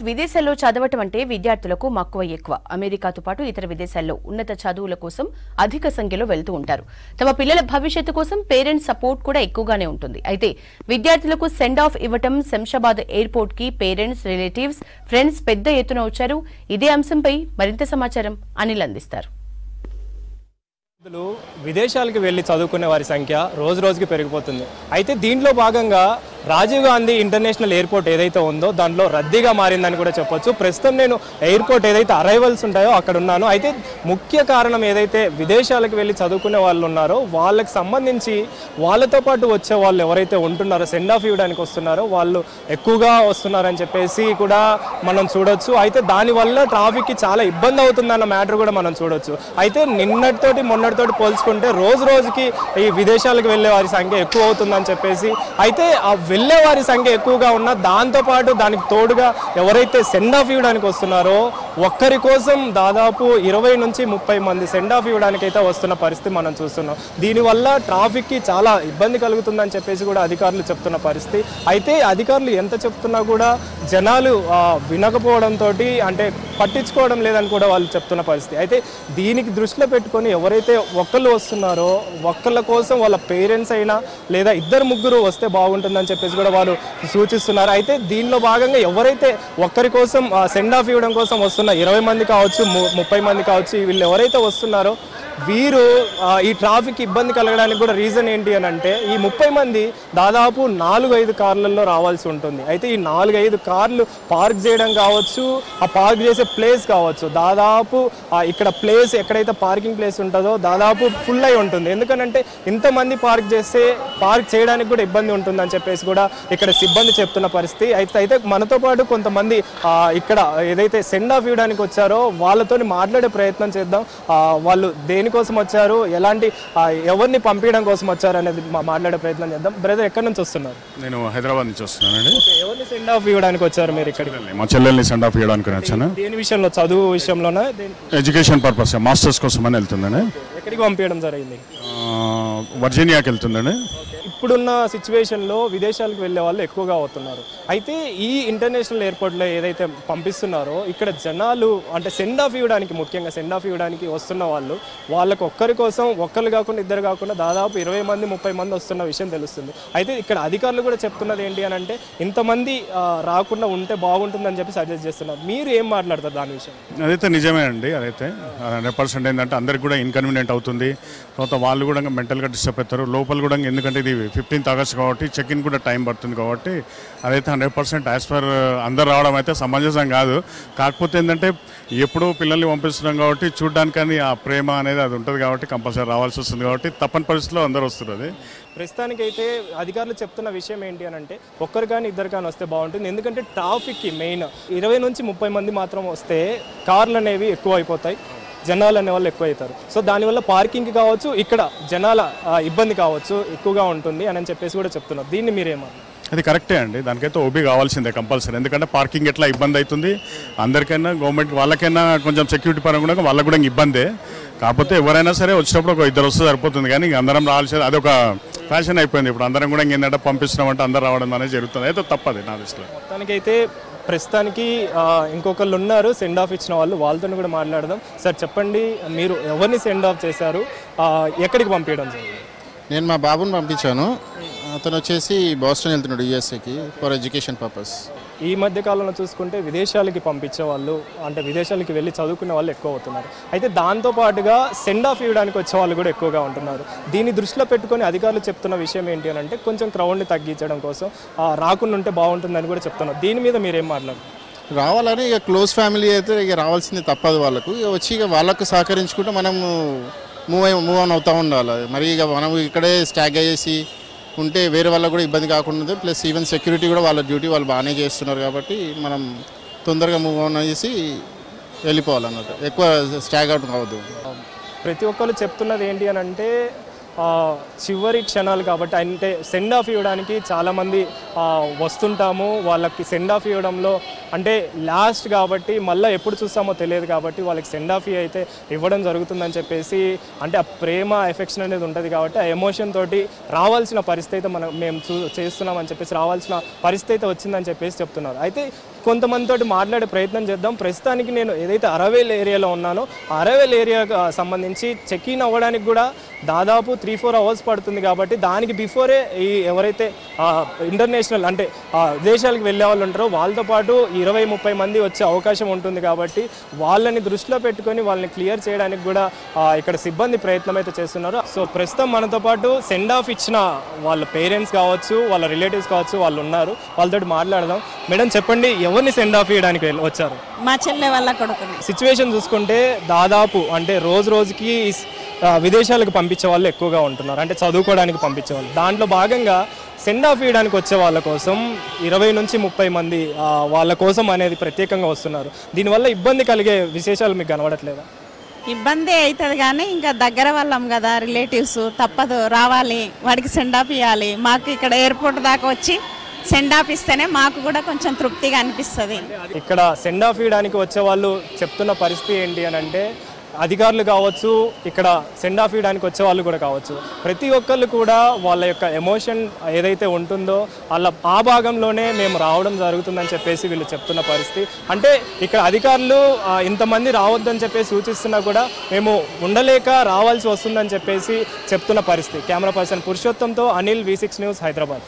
విదేశాల్లో చదవటం అంటే విద్యార్థులకు మక్కువ ఎక్కువ. అమెరికాతో పాటు ఇతర విదేశాల్లో ఉన్నత చదువుల కోసం అధిక సంఖ్యలో వెళ్తూ ఉంటారు. తమ పిల్లల భవిష్యత్తు కోసం పేరెంట్స్ సపోర్ట్ కూడా ఎక్కువగానే ఉంటుంది. అయితే విద్యార్థులకు సెండ్ ఆఫ్ ఇవ్వటం శంషాబాద్ ఎయిర్పోర్ట్ కి పేరెంట్స్, రిలేటివ్స్, ఫ్రెండ్స్ పెద్ద ఎత్తున వచ్చారు. ఇదే అంశంపై మరింత సమాచారం అనిల్ అందిస్తారు. విదేశాలకు వెళ్లి చదువుకునే వారి సంఖ్య రోజు రోజుకి పెరిగిపోతుంది. అయితే దీంట్లో భాగంగా రాజీవ్ గాంధీ ఇంటర్నేషనల్ ఎయిర్పోర్ట్ ఏదైతే ఉందో దాంట్లో రద్దీగా మారిందని కూడా చెప్పొచ్చు. ప్రస్తుతం నేను ఎయిర్పోర్ట్ ఏదైతే అరైవల్స్ ఉంటాయో అక్కడ ఉన్నాను. అయితే ముఖ్య కారణం ఏదైతే విదేశాలకు వెళ్ళి చదువుకునే వాళ్ళు ఉన్నారో వాళ్ళకి సంబంధించి వాళ్ళతో పాటు వచ్చే వాళ్ళు ఎవరైతే ఉంటున్నారో సెండ్ ఆఫ్ ఇవ్వడానికి వస్తున్నారో వాళ్ళు ఎక్కువగా వస్తున్నారని చెప్పేసి కూడా మనం చూడొచ్చు. అయితే దానివల్ల ట్రాఫిక్కి చాలా ఇబ్బంది అవుతుందన్న మ్యాటర్ కూడా మనం చూడొచ్చు. అయితే నిన్నటితోటి మొన్నటితోటి పోల్చుకుంటే రోజు రోజుకి ఈ విదేశాలకు వెళ్ళే వారి సంఖ్య ఎక్కువ అవుతుందని చెప్పేసి, అయితే వెళ్ళే వారి సంఖ్య ఎక్కువగా ఉన్న దాంతోపాటు దానికి తోడుగా ఎవరైతే సెండ్ ఆఫ్ ఇవ్వడానికి వస్తున్నారో ఒక్కరి కోసం దాదాపు 20 నుంచి 30 మంది సెండ్ ఆఫ్ ఇవ్వడానికి అయితే వస్తున్న పరిస్థితి మనం చూస్తున్నాం. దీనివల్ల ట్రాఫిక్కి చాలా ఇబ్బంది కలుగుతుందని చెప్పేసి కూడా అధికారులు చెప్తున్న పరిస్థితి. అయితే అధికారులు ఎంత చెప్తున్నా కూడా జనాలు వినకపోవడంతో అంటే పట్టించుకోవడం లేదని కూడా వాళ్ళు చెప్తున్న పరిస్థితి. అయితే దీనికి దృష్టిలో పెట్టుకొని ఎవరైతే ఒక్కళ్ళు వస్తున్నారో ఒక్కళ్ళ కోసం వాళ్ళ పేరెంట్స్ అయినా లేదా ఇద్దరు ముగ్గురు వస్తే బాగుంటుందని చెప్పేసి కూడా వాళ్ళు సూచిస్తున్నారు. అయితే దీనిలో భాగంగా ఎవరైతే ఒక్కరి కోసం సెండ్ ఆఫ్ ఇవ్వడం కోసం వస్తున్న 20 మంది కావచ్చు, 30 మంది కావచ్చు, వీళ్ళు ఎవరైతే వస్తున్నారో వీరు ఈ ట్రాఫిక్ ఇబ్బంది కలగడానికి కూడా రీజన్ ఏంటి అని అంటే ఈ 30 మంది దాదాపు 4-5 కార్లలో రావాల్సి ఉంటుంది. అయితే ఈ 4-5 కార్లు పార్క్ చేయడం కావచ్చు, ఆ పార్క్ చేసే ప్లేస్ కావచ్చు, దాదాపు ఇక్కడ ప్లేస్ ఎక్కడైతే పార్కింగ్ ప్లేస్ ఉంటుందో దాదాపు ఫుల్ అయి ఉంటుంది. ఎందుకంటే ఇంతమంది పార్క్ చేస్తే పార్క్ చేయడానికి కూడా ఇబ్బంది ఉంటుందని చెప్పేసి కూడా ఇక్కడ సిబ్బంది చెప్తున్న పరిస్థితి. అయితే మనతో పాటు కొంతమంది ఇక్కడ ఏదైతే సెండ్ ఆఫ్ ఇవ్వడానికి వచ్చారో వాళ్ళతో మాట్లాడే ప్రయత్నం చేద్దాం. వాళ్ళు దేనికోసం వచ్చారు, ఎలాంటి ఎవరిని పంపించడం కోసం వచ్చారు అనేది మాట్లాడే ప్రయత్నం చేద్దాం. బ్రదర్, ఎక్కడి నుంచి వస్తున్నారు? నేను హైదరాబాద్ నుంచి వస్తున్నానండి. ఎవరిని సెండ్ ఆఫ్ ఇవ్వడానికి వచ్చారు మీరు ఇక్కడికి? మా చెల్లెల్ని సెండ్ ఆఫ్ ఇవ్వడానికి వచ్చాను. దేని విషయంలో? చదువు విషయంలోనే? ఎడ్యుకేషన్ పర్పస్, మాస్టర్స్ కోసం అని వెళ్తుందండి. ఎక్కడికి పంపించడం జరిగింది? వర్జీనియాకి వెళ్తుందండి. ఇప్పుడున్న సిచ్యువేషన్లో విదేశాలకు వెళ్ళే వాళ్ళు ఎక్కువగా అవుతున్నారు. అయితే ఈ ఇంటర్నేషనల్ ఎయిర్పోర్ట్లో ఏదైతే పంపిస్తున్నారో ఇక్కడ జనాలు అంటే సెండ్ ఆఫ్ ఇవ్వడానికి, ముఖ్యంగా సెండ్ ఆఫ్ ఇవ్వడానికి వస్తున్న వాళ్ళు వాళ్ళకు ఒక్కరి కోసం ఒక్కరు కాకుండా ఇద్దరు కాకుండా దాదాపు 20 మంది 30 మంది వస్తున్న విషయం తెలుస్తుంది. అయితే ఇక్కడ అధికారులు కూడా చెప్తున్నది ఏంటి అని అంటే ఇంతమంది రాకుండా ఉంటే బాగుంటుందని చెప్పి సజెస్ట్ చేస్తున్నారు. మీరు ఏం మాట్లాడతారు దాని విషయం? అదైతే నిజమే అండి. అదైతే 100% ఏంటంటే అందరికి కూడా ఇన్కన్వీనియంట్ అవుతుంది. తర్వాత వాళ్ళు కూడా మెంటల్గా డిస్టర్బ్ అవుతారు లోపల కూడా. ఎందుకంటే ఇది 15th ఆగస్ట్ కాబట్టి చెక్ ఇన్ కూడా టైం పడుతుంది కాబట్టి అదైతే 100% యాజ్ పర్ అందరు రావడం అయితే సమంజసం కాదు. కాకపోతే ఏంటంటే ఎప్పుడూ పిల్లల్ని పంపిస్తున్నాం కాబట్టి చూడడానికని ఆ ప్రేమ అనేది అది ఉంటుంది కాబట్టి కంపల్సరీ రావాల్సి వస్తుంది కాబట్టి తప్పని పరిస్థితిలో అందరూ వస్తున్నారు. ప్రస్తుతానికైతే అధికారులు చెప్తున్న విషయం ఏంటి అని అంటే ఒక్కరు కానీ ఇద్దరు కానీ వస్తే బాగుంటుంది. ఎందుకంటే ట్రాఫిక్కి మెయిన్ 20 నుంచి 30 మంది మాత్రం వస్తే కార్లు అనేవి ఎక్కువ అయిపోతాయి, జనాలు అనే వాళ్ళు ఎక్కువ అవుతారు. సో దానివల్ల పార్కింగ్ కావచ్చు, ఇక్కడ జనాల ఇబ్బంది కావచ్చు ఎక్కువగా ఉంటుంది అని చెప్పేసి కూడా చెప్తున్నారు. దీన్ని మీరేమన్నారు? అది కరెక్టే అండి. దానికైతే ఓబీ కావాల్సిందే కంపల్సరీ. ఎందుకంటే పార్కింగ్ ఎట్లా ఇబ్బంది అవుతుంది అందరికైనా, గవర్నమెంట్ వాళ్ళకైనా కొంచెం సెక్యూరిటీ పరంగా కూడా వాళ్ళకు కూడా ఇబ్బందే. కాకపోతే ఎవరైనా సరే వచ్చినప్పుడు ఒక ఇద్దరు వస్తే సరిపోతుంది. కానీ అందరం రావాల్సింది అదొక ఫ్యాషన్ అయిపోయింది. ఇప్పుడు అందరం కూడా ఏంటంటే పంపిస్తున్నామంటే అందరు రావడం అనేది జరుగుతుంది. అయితే తప్పది నా దృష్టిలో. మొత్తానికైతే ప్రస్తుతానికి ఇంకొకళ్ళు ఉన్నారు సెండ్ ఆఫ్ ఇచ్చిన వాళ్ళు, వాళ్ళతో కూడా మాట్లాడదాం. సార్ చెప్పండి, మీరు ఎవరిని సెండ్ ఆఫ్ చేశారు, ఎక్కడికి పంపించడం జరిగింది? నేను మా బాబుని పంపించాను. అతను వచ్చేసి బాస్టన్ వెళ్తున్నాడు, యూఎస్ఏకి, ఫర్ ఎడ్యుకేషన్ పర్పస్. ఈ మధ్య కాలంలో చూసుకుంటే విదేశాలకి పంపించే వాళ్ళు అంటే విదేశాలకి వెళ్ళి చదువుకునే వాళ్ళు ఎక్కువ అవుతున్నారు. అయితే దాంతోపాటుగా సెండ్ ఆఫ్ ఇవ్వడానికి వచ్చే వాళ్ళు కూడా ఎక్కువగా ఉంటున్నారు. దీన్ని దృష్టిలో పెట్టుకొని అధికారులు చెప్తున్న విషయం ఏంటి అని అంటే కొంచెం క్రౌడ్ని తగ్గించడం కోసం రాకుండా ఉంటే బాగుంటుందని కూడా చెప్తున్నారు. దీని మీద మీరేం మాట్లాడారు? రావాలని ఇక క్లోజ్ ఫ్యామిలీ అయితే ఇక రావాల్సింది తప్పదు. వాళ్ళకు ఇక వచ్చి ఇక వాళ్ళకు సహకరించుకుంటే మనం మూవ్ ఆన్ అవుతూ ఉండాలి. మరి ఇక మనం ఇక్కడే స్టాగ్ అయ్యేసి ఉంటే వేరే వాళ్ళకు కూడా ఇబ్బంది కాకుండా, ప్లస్ ఈవెన్ సెక్యూరిటీ కూడా వాళ్ళ డ్యూటీ వాళ్ళు బాగానే చేస్తున్నారు కాబట్టి మనం తొందరగా మూవ్ ఆన్ చేసి వెళ్ళిపోవాలన్నట్టు, ఎక్కువ స్టాగ్ అవుట్ కావద్దు. ప్రతి ఒక్కరు చెప్తున్నది ఏంటి అని అంటే చివరి క్షణాలు కాబట్టి అంటే సెండ్ ఆఫ్ ఇవ్వడానికి చాలామంది వస్తుంటాము. వాళ్ళకి సెండ్ ఆఫ్ ఇవ్వడంలో అంటే లాస్ట్ కాబట్టి మళ్ళీ ఎప్పుడు చూస్తామో తెలియదు కాబట్టి వాళ్ళకి సెండ్ ఆఫ్ అయితే ఇవ్వడం జరుగుతుందని చెప్పేసి, అంటే ఆ ప్రేమ ఎఫెక్షన్ అనేది ఉంటుంది కాబట్టి ఆ ఎమోషన్ తోటి రావాల్సిన పరిస్థితి అయితే మేము చేస్తున్నామని చెప్పేసి రావాల్సిన పరిస్థితి అయితే వచ్చిందని చెప్పేసి చెప్తున్నారు. అయితే కొంతమందితోటి మాట్లాడే ప్రయత్నం చేద్దాం. ప్రస్తుతానికి నేను ఏదైతే అరవేల్ ఏరియాలో ఉన్నానో ఆ అరవేల్ ఏరియాకి సంబంధించి చెక్ ఇన్ అవ్వడానికి కూడా దాదాపు 3-4 అవర్స్ పడుతుంది కాబట్టి దానికి బిఫోరే ఈ ఎవరైతే ఇంటర్నేషనల్ అంటే విదేశాలకు వెళ్ళే వాళ్ళు ఉంటారో వాళ్ళతో పాటు 20-30 మంది వచ్చే అవకాశం ఉంటుంది కాబట్టి వాళ్ళని దృష్టిలో పెట్టుకొని వాళ్ళని క్లియర్ చేయడానికి కూడా ఇక్కడ సిబ్బంది ప్రయత్నం అయితే చేస్తున్నారు. సో ప్రస్తుతం మనతో పాటు సెండ్ ఆఫ్ ఇచ్చిన వాళ్ళ పేరెంట్స్ కావచ్చు, వాళ్ళ రిలేటివ్స్ కావచ్చు, వాళ్ళు ఉన్నారు. వాళ్ళతో మాట్లాడదాం. మేడం చెప్పండి, ఎవరిని సెండ్ ఆఫ్ చేయడానికి వచ్చారు? మా చెల్లె వాళ్ళ కొడుకుని. సిచ్యువేషన్ చూసుకుంటే దాదాపు అంటే రోజుకి విదేశాలకు పంపించే వాళ్ళు ఎక్కువగా ఉంటున్నారు, అంటే చదువుకోవడానికి పంపించే వాళ్ళు. దాంట్లో భాగంగా సెండ్ ఆఫ్ ఇవ్వడానికి వచ్చే వాళ్ళ కోసం 20-30 మంది వాళ్ళ కోసం అనేది ప్రత్యేకంగా వస్తున్నారు. దీనివల్ల ఇబ్బంది కలిగే విశేషాలు మీకు కనబడట్లేదా? ఇబ్బంది అవుతుంది కానీ ఇంకా దగ్గర వాళ్ళం కదా, రిలేటివ్స్, తప్పదు రావాలి, వాడికి సెండ్ ఆఫ్ ఇవ్వాలి. మాకు ఇక్కడ ఎయిర్పోర్ట్ దాకా వచ్చి సెండ్ ఆఫ్ ఇస్తేనే మాకు కూడా కొంచెం తృప్తిగా అనిపిస్తుంది. ఇక్కడ సెండ్ ఆఫ్ ఇవ్వడానికి వచ్చే వాళ్ళు చెప్తున్న పరిస్థితి ఏంటి అని అంటే, అధికారులు కావచ్చు, ఇక్కడ సెండ్ ఆఫ్ ఇవ్వడానికి వచ్చే వాళ్ళు కూడా కావచ్చు, ప్రతి ఒక్కళ్ళు కూడా వాళ్ళ యొక్క ఎమోషన్ ఏదైతే ఉంటుందో వాళ్ళ ఆ భాగంలోనే మేము రావడం జరుగుతుందని చెప్పేసి వీళ్ళు చెప్తున్న పరిస్థితి. అంటే ఇక్కడ అధికారులు ఇంతమంది రావద్దని చెప్పేసి సూచిస్తున్నా కూడా మేము ఉండలేక రావాల్సి వస్తుందని చెప్పేసి చెప్తున్న పరిస్థితి. కెమెరా పర్సన్ పురుషోత్తంతో అనిల్, V6 న్యూస్, హైదరాబాద్.